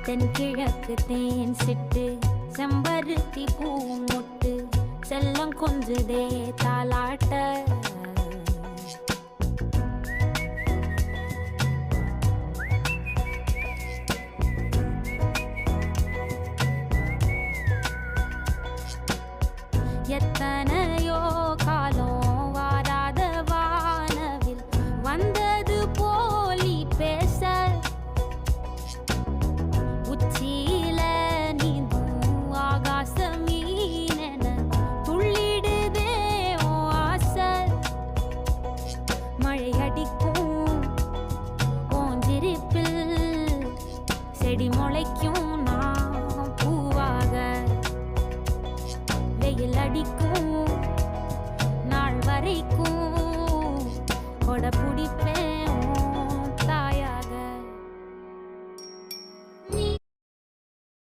தென்கிழக்கு தேன் சிட்டு செம்பருத்தி பூ முட்டு செல்லம் கொஞ்சுதே தாலாட்ட எத்தனையோ காலம் வாராத வானவில் வந்தது போலி பேச உச்சியில நீந்தும் ஆகாச மீனென துள்ளிடுதே ஓ ஆசை மழை அடிக்கும் ஓஞ்சிருப்பில் செடி முளைக்கும் நான் பூவாக வெயில் அடிக்கும் நாள் வரைக்கும் கொடை பிடிப்பேன்